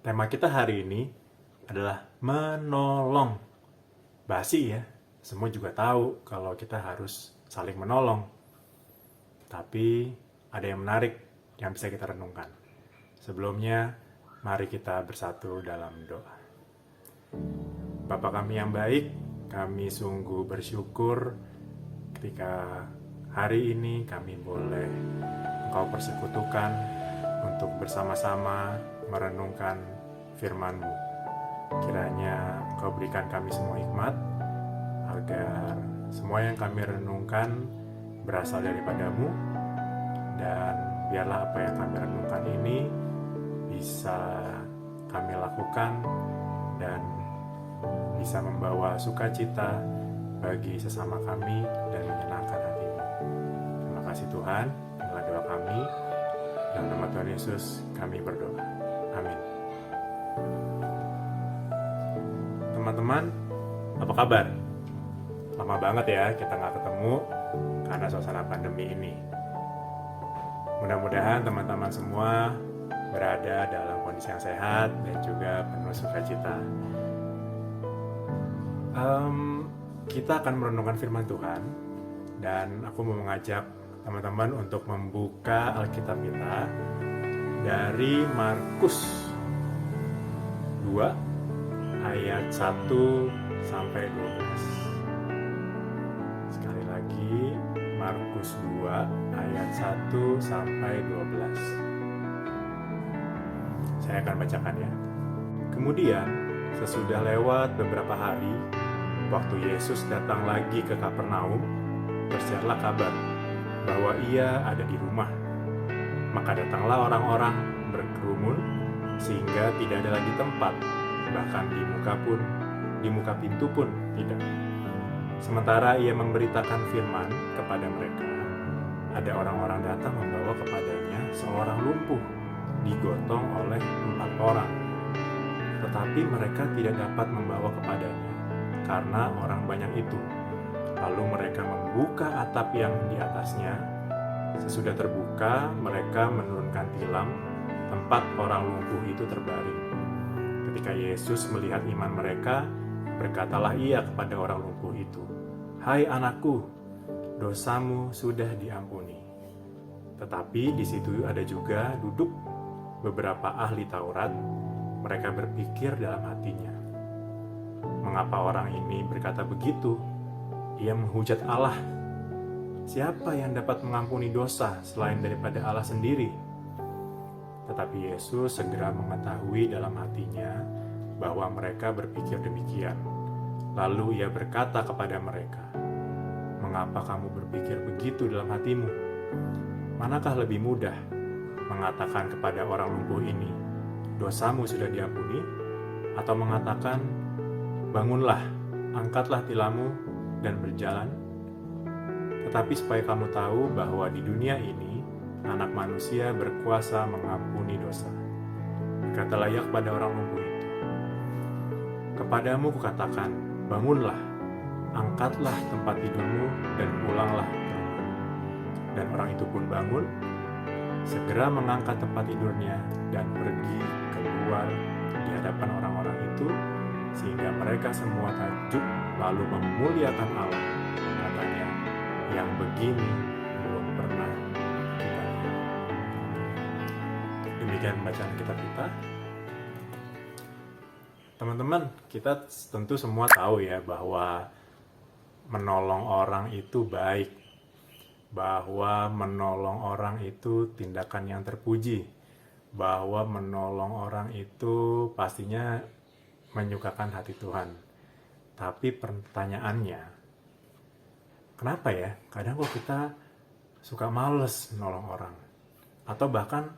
Tema kita hari ini adalah menolong. Basi ya, semua juga tahu kalau kita harus saling menolong. Tapi ada yang menarik yang bisa kita renungkan. Sebelumnya, mari kita bersatu dalam doa. Bapa kami yang baik, kami sungguh bersyukur ketika hari ini kami boleh Engkau persekutukan untuk bersama-sama merenungkan firman-Mu. Kiranya Engkau berikan kami semua hikmat, agar semua yang kami renungkan berasal daripada-Mu, dan biarlah apa yang kami renungkan ini bisa kami lakukan dan bisa membawa sukacita bagi sesama kami dan menyenangkan hati-Mu. Terima kasih Tuhan, inilah doa kami. Dalam nama Tuhan Yesus kami berdoa. Amin. Teman-teman, apa kabar? Lama banget ya kita nggak ketemu karena suasana pandemi ini. Mudah-mudahan teman-teman semua berada dalam kondisi yang sehat dan juga penuh sukacita. Kita akan merenungkan firman Tuhan, dan aku mau mengajak teman-teman untuk membuka Alkitab kita dari Markus 2 ayat 1 sampai 12. Sekali lagi, Markus 2 ayat 1 sampai 12. Saya akan bacakan ya. Kemudian, sesudah lewat beberapa hari, waktu Yesus datang lagi ke Kapernaum, tersiarlah kabar bahwa ia ada di rumah. Maka datanglah orang-orang berkerumun sehingga tidak ada lagi tempat, bahkan di muka pintu pun tidak. Sementara ia memberitakan firman kepada mereka, ada orang-orang datang membawa kepadanya seorang lumpuh digotong oleh 4 orang. Tetapi mereka tidak dapat membawa kepadanya karena orang banyak itu. Lalu mereka membuka atap yang di atasnya. Sesudah terbuka, mereka menurunkan tilam tempat orang lumpuh itu terbaring. Ketika Yesus melihat iman mereka, berkatalah ia kepada orang lumpuh itu, "Hai anakku, dosamu sudah diampuni." Tetapi di situ ada juga duduk beberapa ahli Taurat. Mereka berpikir dalam hatinya, "Mengapa orang ini berkata begitu? Ia menghujat Allah. Siapa yang dapat mengampuni dosa selain daripada Allah sendiri?" Tetapi Yesus segera mengetahui dalam hatinya bahwa mereka berpikir demikian. Lalu ia berkata kepada mereka, "Mengapa kamu berpikir begitu dalam hatimu? Manakah lebih mudah, mengatakan kepada orang lumpuh ini, 'Dosamu sudah diampuni,' atau mengatakan, 'Bangunlah, angkatlah tilammu dan berjalan'? Tetapi supaya kamu tahu bahwa di dunia ini Anak Manusia berkuasa mengampuni dosa." Berkatalah ia kepada orang lumpuh itu, "Kepadamu kukatakan, bangunlah, angkatlah tempat tidurmu dan pulanglah ke rumah." Dan orang itu pun bangun, segera mengangkat tempat tidurnya dan pergi keluar di hadapan orang-orang itu, sehingga mereka semua takjub lalu memuliakan Allah. Katanya, "Yang begini belum pernah kita lihat." Demikian bacaan kitab kita. Teman-teman, kita tentu semua tahu ya bahwa menolong orang itu baik, bahwa menolong orang itu tindakan yang terpuji, bahwa menolong orang itu pastinya menyukakan hati Tuhan. Tapi pertanyaannya, kenapa ya kadang kok kita suka males nolong orang, atau bahkan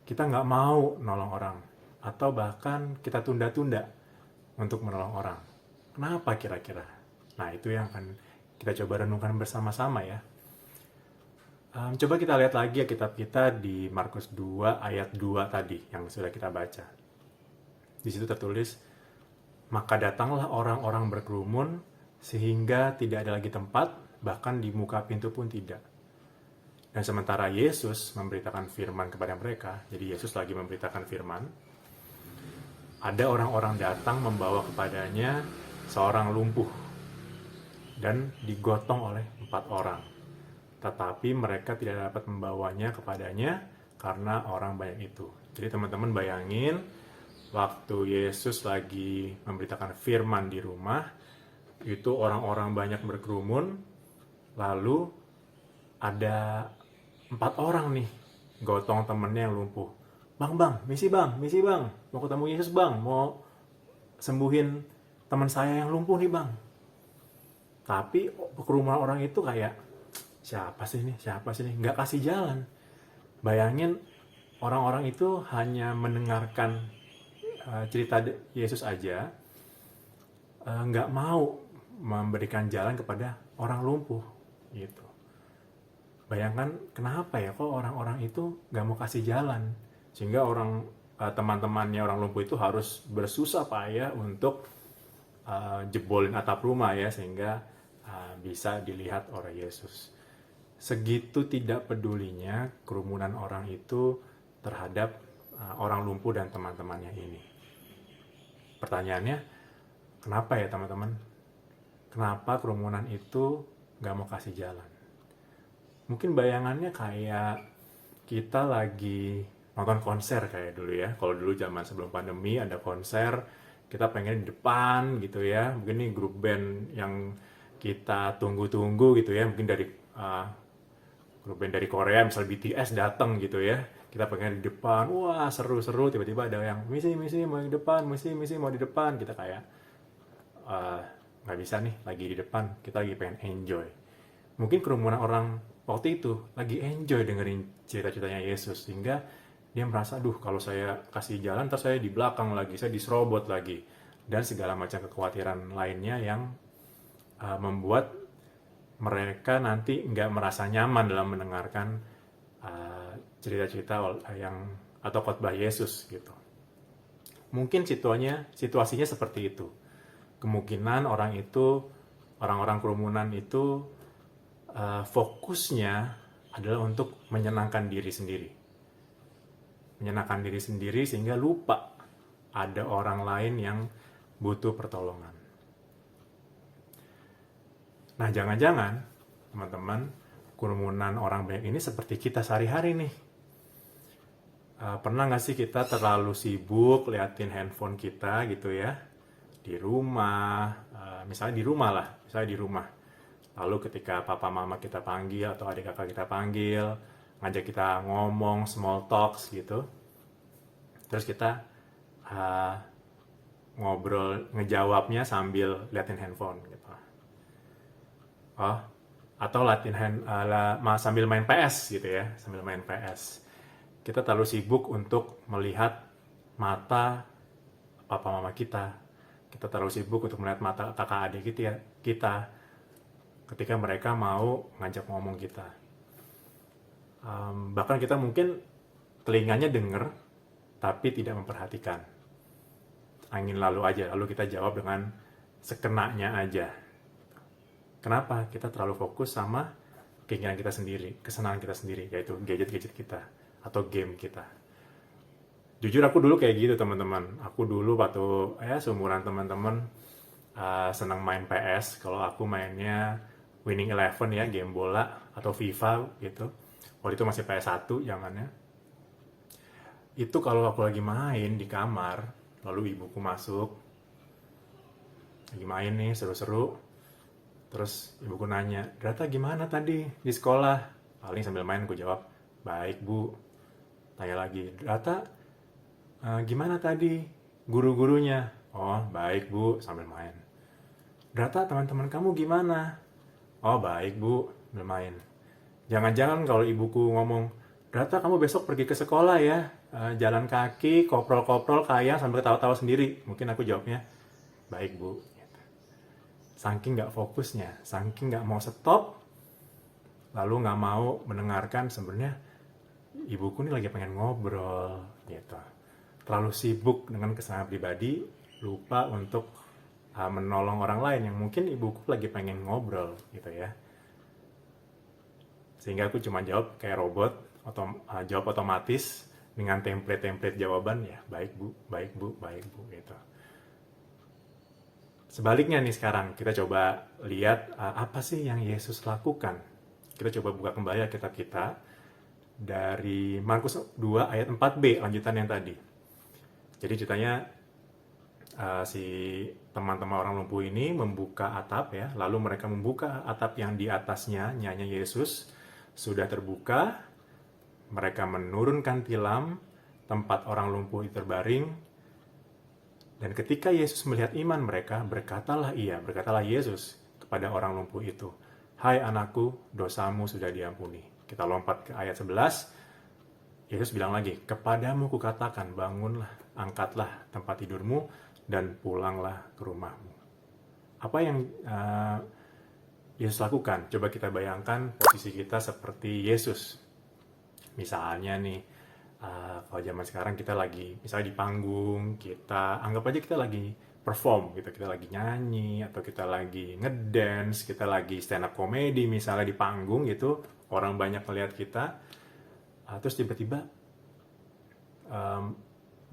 kita nggak mau nolong orang, atau bahkan kita tunda-tunda untuk menolong orang? Kenapa kira-kira? Nah, itu yang akan kita coba renungkan bersama-sama ya. Coba kita lihat lagi ya kitab kita di Markus 2 ayat 2 tadi yang sudah kita baca. Di situ tertulis, "Maka datanglah orang-orang berkerumun sehingga tidak ada lagi tempat, bahkan di muka pintu pun tidak." Dan sementara Yesus memberitakan firman kepada mereka, jadi Yesus lagi memberitakan firman, ada orang-orang datang membawa kepadanya seorang lumpuh dan digotong oleh 4 orang. Tetapi mereka tidak dapat membawanya kepadanya karena orang banyak itu. Jadi teman-teman bayangin, waktu Yesus lagi memberitakan firman di rumah, itu orang-orang banyak berkerumun, lalu ada 4 orang nih gotong temennya yang lumpuh. Bang, misi bang, mau ketemu Yesus bang, mau sembuhin teman saya yang lumpuh nih bang. Tapi kerumunan orang itu kayak, siapa sih nih, nggak kasih jalan. Bayangin, orang-orang itu hanya mendengarkan cerita Yesus aja, nggak mau memberikan jalan kepada orang lumpuh gitu. Bayangkan kenapa ya kok orang-orang itu nggak mau kasih jalan, sehingga teman-temannya orang lumpuh itu harus bersusah payah untuk jebolin atap rumah ya, sehingga bisa dilihat oleh Yesus. Segitu tidak pedulinya kerumunan orang itu terhadap orang lumpuh dan teman-temannya ini. Pertanyaannya, kenapa ya teman-teman? Kenapa kerumunan itu nggak mau kasih jalan? Mungkin bayangannya kayak kita lagi nonton konser kayak dulu ya. Kalau dulu zaman sebelum pandemi ada konser, kita pengen di depan gitu ya. Mungkin nih grup band yang kita tunggu-tunggu gitu ya. Mungkin dari grup band dari Korea, misal BTS datang gitu ya. Kita pengen di depan, wah seru-seru. Tiba-tiba ada yang misi mau di depan, misi mau di depan. Kita kayak nggak bisa nih lagi di depan. Kita lagi pengen enjoy. Mungkin kerumunan orang waktu itu lagi enjoy dengerin cerita-ceritanya Yesus, sehingga dia merasa, duh kalau saya kasih jalan ntar saya di belakang lagi, saya diserobot lagi, dan segala macam kekhawatiran lainnya yang membuat mereka nanti nggak merasa nyaman dalam mendengarkan cerita-cerita yang atau khotbah Yesus gitu. Mungkin situasinya seperti itu. Kemungkinan orang-orang kerumunan itu fokusnya adalah untuk menyenangkan diri sendiri sehingga lupa ada orang lain yang butuh pertolongan. Nah, jangan-jangan teman-teman, kerumunan orang banyak ini seperti kita sehari-hari nih. Pernah nggak sih kita terlalu sibuk liatin handphone kita gitu ya, di rumah, misalnya di rumah. Lalu ketika papa mama kita panggil atau adik kakak kita panggil, ngajak kita ngomong, small talks gitu. Terus kita ngobrol, ngejawabnya sambil liatin handphone gitu. Atau sambil main PS gitu ya, Kita terlalu sibuk untuk melihat mata papa mama kita. Kita terlalu sibuk untuk melihat mata kakak adik kita ketika mereka mau ngajak ngomong kita. Bahkan kita mungkin telinganya denger, tapi tidak memperhatikan. Angin lalu kita jawab dengan sekenanya aja. Kenapa? Kita terlalu fokus sama keinginan kita sendiri, kesenangan kita sendiri, yaitu gadget-gadget kita, atau game kita. Jujur aku dulu kayak gitu teman-teman. Aku dulu waktu seumuran teman-teman senang main PS. Kalau aku mainnya Winning Eleven ya, game bola, atau FIFA gitu. Waktu itu masih PS1 zamannya. Itu kalau aku lagi main di kamar, lalu ibuku masuk, lagi main nih seru-seru, terus ibuku nanya, Drata gimana tadi di sekolah? Paling sambil main aku jawab, baik bu. Tanya lagi, Drata gimana tadi guru-gurunya? Oh baik bu, sambil main. Drata teman-teman kamu gimana? Oh baik bu, bermain. Jangan-jangan kalau ibuku ngomong, Drata kamu besok pergi ke sekolah ya, jalan kaki, koprol-koprol kayak sambil ketawa-tawa sendiri. Mungkin aku jawabnya, baik bu. Saking gak fokusnya, saking gak mau stop, lalu gak mau mendengarkan sebenarnya ibuku ini lagi pengen ngobrol gitu. Terlalu sibuk dengan kesenangan pribadi, lupa untuk menolong orang lain yang mungkin ibuku lagi pengen ngobrol gitu ya. Sehingga aku cuma jawab kayak robot, jawab otomatis dengan template-template jawaban, ya baik bu, baik bu, baik bu, gitu. Sebaliknya nih sekarang, kita coba lihat apa sih yang Yesus lakukan. Kita coba buka kembali kitab kita dari Markus 2 ayat 4b, lanjutan yang tadi. Jadi ceritanya si teman-teman orang lumpuh ini membuka atap ya, lalu mereka membuka atap yang di atasnya nyanya Yesus sudah terbuka. Mereka menurunkan tilam tempat orang lumpuh itu terbaring. Dan ketika Yesus melihat iman mereka, berkatalah Yesus kepada orang lumpuh itu, "Hai anakku, dosamu sudah diampuni." Kita lompat ke ayat 11. Yesus bilang lagi, "Kepadamu kukatakan, bangunlah, angkatlah tempat tidurmu, dan pulanglah ke rumahmu." Apa yang Yesus lakukan? Coba kita bayangkan posisi kita seperti Yesus. Misalnya nih, kalau zaman sekarang kita lagi misalnya di panggung, kita anggap aja kita lagi perform gitu, kita lagi nyanyi atau kita lagi ngedance, kita lagi stand up comedy misalnya di panggung gitu, orang banyak melihat kita, terus tiba-tiba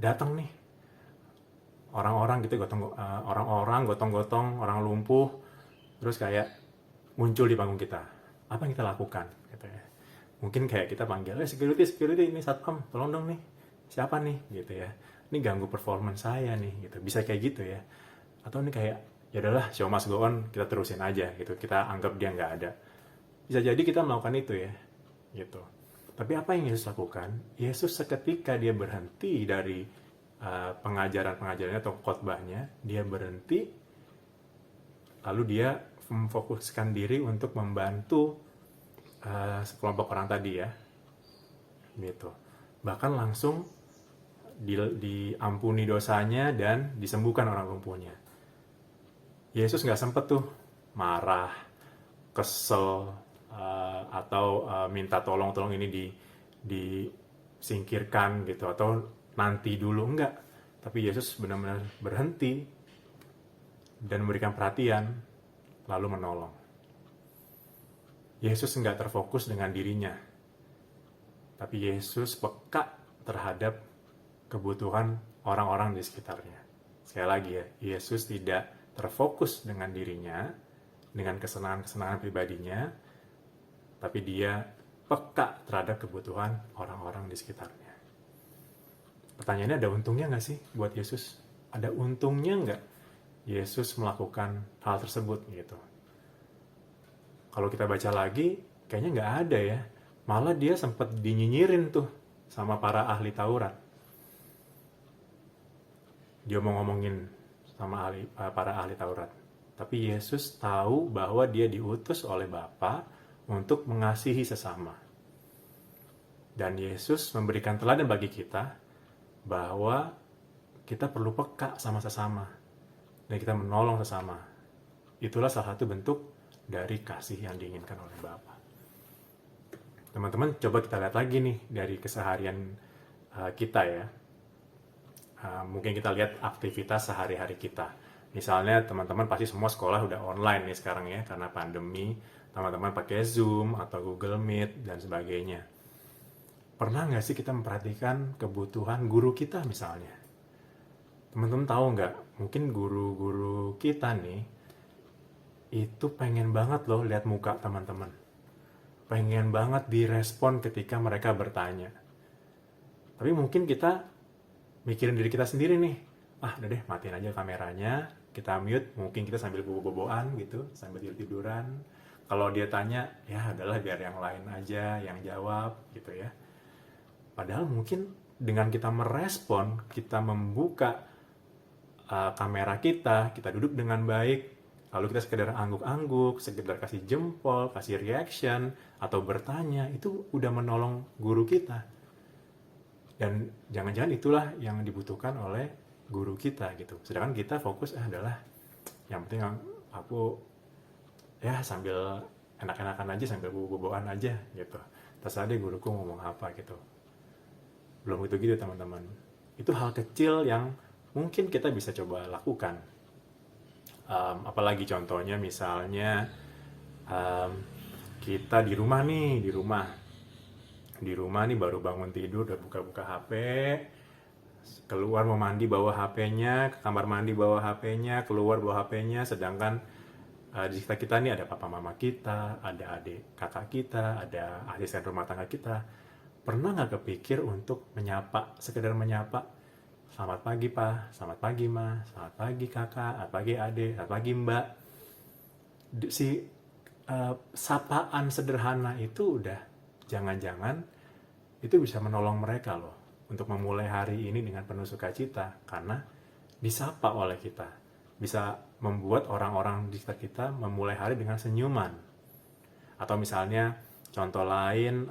datang nih orang-orang gitu, gotong-gotong, orang lumpuh, terus kayak muncul di panggung kita. Apa yang kita lakukan gitu ya? Mungkin kayak kita panggil, security, ini satpam, tolong dong nih, siapa nih, gitu ya. Ini ganggu performance saya nih, gitu. Bisa kayak gitu ya. Atau ini kayak, ya udahlah, show must go on, kita terusin aja, gitu. Kita anggap dia nggak ada. Bisa jadi kita melakukan itu ya, gitu. Tapi apa yang Yesus lakukan? Yesus seketika dia berhenti dari pengajaran-pengajarannya atau khotbahnya, dia berhenti, lalu dia memfokuskan diri untuk membantu sekelompok orang tadi ya, gitu. Bahkan langsung diampuni dosanya dan disembuhkan orang lumpuhnya. Yesus nggak sempet tuh marah, kesel, atau minta tolong ini disingkirkan gitu, atau nanti dulu, enggak. Tapi Yesus benar-benar berhenti dan memberikan perhatian, lalu menolong. Yesus nggak terfokus dengan dirinya, tapi Yesus peka terhadap kebutuhan orang-orang di sekitarnya. Sekali lagi ya, Yesus tidak terfokus dengan dirinya, dengan kesenangan-kesenangan pribadinya, tapi dia peka terhadap kebutuhan orang-orang di sekitarnya. Pertanyaannya, ada untungnya nggak sih buat Yesus? Ada untungnya nggak Yesus melakukan hal tersebut gitu? Kalau kita baca lagi, kayaknya nggak ada ya. Malah dia sempat dinyinyirin tuh sama para ahli Taurat. Dia mau ngomongin sama para ahli Taurat. Tapi Yesus tahu bahwa dia diutus oleh Bapa untuk mengasihi sesama. Dan Yesus memberikan teladan bagi kita bahwa kita perlu peka sama sesama. Dan kita menolong sesama. Itulah salah satu bentuk dari kasih yang diinginkan oleh Bapa. Teman-teman, coba kita lihat lagi nih dari keseharian kita ya. Mungkin kita lihat aktivitas sehari-hari kita. Misalnya teman-teman pasti semua sekolah udah online nih sekarang ya, karena pandemi. Teman-teman pakai Zoom atau Google Meet dan sebagainya. Pernah nggak sih kita memperhatikan kebutuhan guru kita misalnya? Teman-teman tahu nggak? Mungkin guru-guru kita nih itu pengen banget loh lihat muka teman-teman. Pengen banget direspon ketika mereka bertanya. Tapi mungkin kita mikirin diri kita sendiri nih. Udah deh, matiin aja kameranya, kita mute, mungkin kita sambil bobo-boboan gitu, sambil tidur-tiduran. Kalau dia tanya, ya adalah biar yang lain aja yang jawab gitu ya. Padahal mungkin dengan kita merespon, kita membuka kamera kita duduk dengan baik, lalu kita sekedar angguk-angguk, sekedar kasih jempol, kasih reaction, atau bertanya, itu udah menolong guru kita. Dan jangan-jangan itulah yang dibutuhkan oleh guru kita gitu. Sedangkan kita fokus adalah, yang penting aku ya sambil enak-enakan aja, sambil bobo-boboan aja gitu. Terserah deh guruku ngomong apa gitu. Belum gitu teman-teman. Itu hal kecil yang mungkin kita bisa coba lakukan. Apalagi contohnya misalnya kita di rumah. di rumah nih baru bangun tidur udah buka-buka HP, keluar mau mandi bawa HP-nya, ke kamar mandi bawa HP-nya, keluar bawa HP-nya, sedangkan di sekitar kita nih ada papa mama kita, ada adik kakak kita, ada asisten rumah tangga kita. Pernah nggak kepikir untuk menyapa, sekedar menyapa, selamat pagi pak, selamat pagi ma, selamat pagi kakak, selamat pagi adik, selamat pagi mbak. Sapaan sederhana itu udah jangan-jangan itu bisa menolong mereka loh untuk memulai hari ini dengan penuh sukacita, karena disapa oleh kita. Bisa membuat orang-orang di sekitar kita memulai hari dengan senyuman. Atau misalnya contoh lain,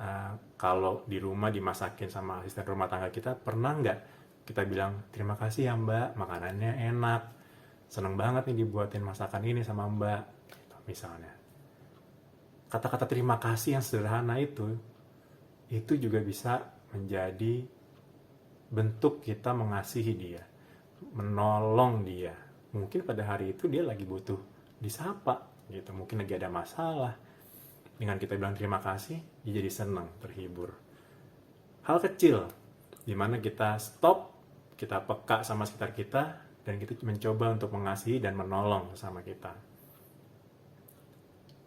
kalau di rumah dimasakin sama asisten rumah tangga kita, pernah nggak kita bilang terima kasih ya mbak, makanannya enak, seneng banget nih dibuatin masakan ini sama mbak, gitu, misalnya. Kata-kata terima kasih yang sederhana itu juga bisa menjadi bentuk kita mengasihi dia, menolong dia. Mungkin pada hari itu dia lagi butuh disapa, gitu. Mungkin lagi ada masalah. Dengan kita bilang terima kasih, dia jadi senang, terhibur. Hal kecil, dimana kita stop, kita peka sama sekitar kita, dan kita mencoba untuk mengasihi dan menolong sama kita.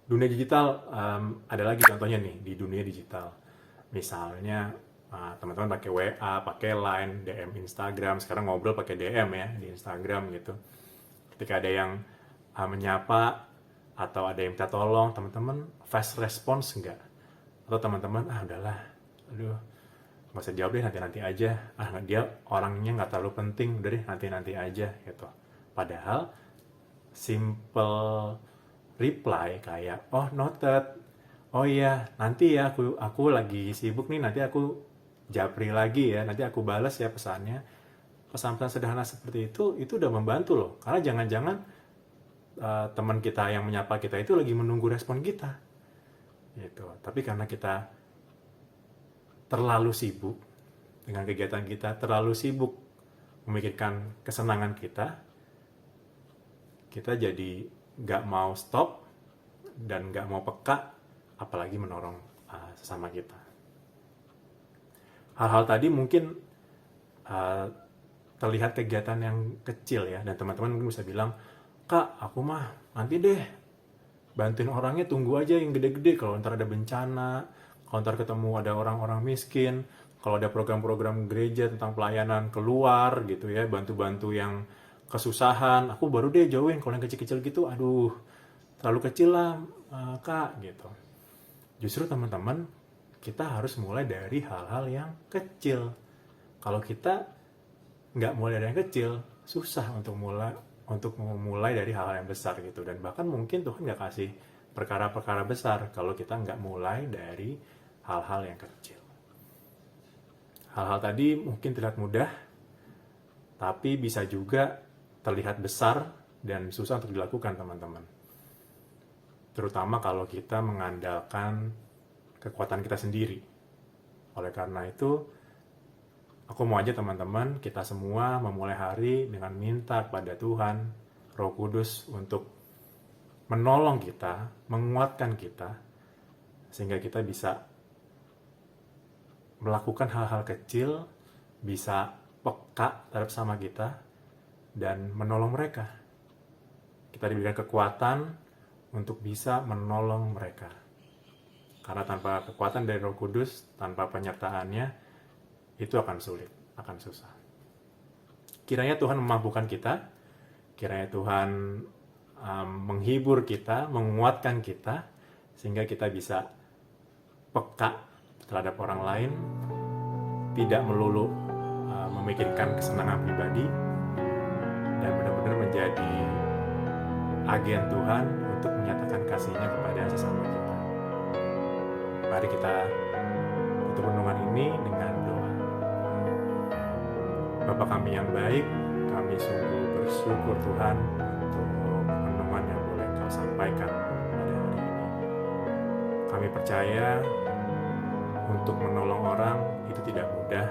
Dunia digital, ada lagi contohnya nih, di dunia digital. Misalnya, teman-teman pakai WA, pakai Line, DM Instagram, sekarang ngobrol pakai DM ya, di Instagram gitu. Ketika ada yang menyapa, atau ada yang minta tolong, teman-teman fast response enggak? Atau teman-teman, udahlah, aduh, nggak usah jawab deh, nanti-nanti aja. Dia orangnya nggak terlalu penting, udah deh, nanti-nanti aja gitu. Padahal, simple reply kayak, oh noted, oh iya, nanti ya aku lagi sibuk nih, nanti aku japri lagi ya, nanti aku balas ya pesannya. Pesan-pesan sederhana seperti itu udah membantu loh. Karena jangan-jangan teman kita yang menyapa kita itu lagi menunggu respon kita. Gitu. Tapi karena kita terlalu sibuk dengan kegiatan kita, terlalu sibuk memikirkan kesenangan kita jadi nggak mau stop dan nggak mau peka, apalagi menolong sesama kita. Hal-hal tadi mungkin terlihat kegiatan yang kecil ya, dan teman-teman mungkin bisa bilang, kak, aku mah nanti deh bantuin orangnya, tunggu aja yang gede-gede, kalau ntar ada bencana, kalau ntar ketemu ada orang-orang miskin, kalau ada program-program gereja tentang pelayanan keluar gitu ya, bantu-bantu yang kesusahan, aku baru deh jauhin. Kalau yang kecil-kecil gitu, aduh, terlalu kecil lah kak gitu. Justru teman-teman, kita harus mulai dari hal-hal yang kecil. Kalau kita nggak mulai dari yang kecil, susah untuk memulai dari hal-hal yang besar gitu. Dan bahkan mungkin Tuhan nggak kasih perkara-perkara besar kalau kita nggak mulai dari hal-hal yang kecil. Hal-hal tadi mungkin terlihat mudah, tapi bisa juga terlihat besar dan susah untuk dilakukan, teman-teman. Terutama kalau kita mengandalkan kekuatan kita sendiri. Oleh karena itu, aku mau aja teman-teman, kita semua memulai hari dengan minta kepada Tuhan, Roh Kudus untuk menolong kita, menguatkan kita, sehingga kita bisa melakukan hal-hal kecil, bisa peka terhadap sama kita, dan menolong mereka. Kita diberikan kekuatan untuk bisa menolong mereka. Karena tanpa kekuatan dari Roh Kudus, tanpa penyertaannya, itu akan sulit, akan susah. Kiranya Tuhan memampukan kita, kiranya Tuhan menghibur kita, menguatkan kita, sehingga kita bisa peka terhadap orang lain, tidak melulu memikirkan kesenangan pribadi, dan benar-benar menjadi agen Tuhan untuk menyatakan kasih-Nya kepada sesama kita. Mari kita tutup renungan ini dengan doa. Bapa kami yang baik, kami sungguh bersyukur Tuhan untuk renungan yang boleh Kau sampaikan pada hari ini. Kami percaya untuk menolong orang itu tidak mudah,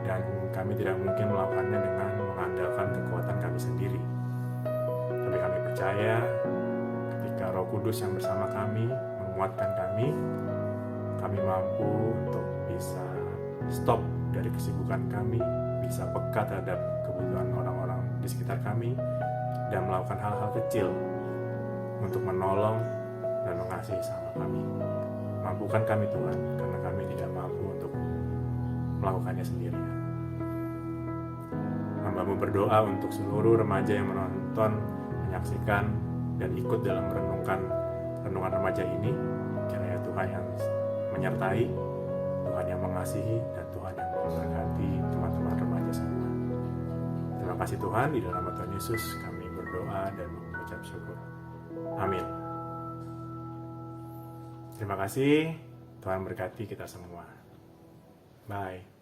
dan kami tidak mungkin melakukannya dengan mengandalkan kekuatan kami sendiri. Tapi kami percaya ketika Roh Kudus yang bersama kami menguatkan kami kami mampu untuk bisa stop dari kesibukan kami, bisa peka terhadap kebutuhan orang-orang di sekitar kami, dan melakukan hal-hal kecil untuk menolong dan mengasihi sama kami. Mampukan kami Tuhan, karena kami tidak mampu untuk melakukannya sendirian. Hamba-Mu berdoa untuk seluruh remaja yang menonton, menyaksikan, dan ikut dalam renungan remaja ini. Kiranya Tuhan yang menyertai, Tuhan yang mengasihi, dan Tuhan yang memberkati teman-teman remaja semua. Terima kasih Tuhan, di dalam nama Tuhan Yesus kami berdoa dan mengucap syukur. Amin. Terima kasih, Tuhan berkati kita semua. Bye.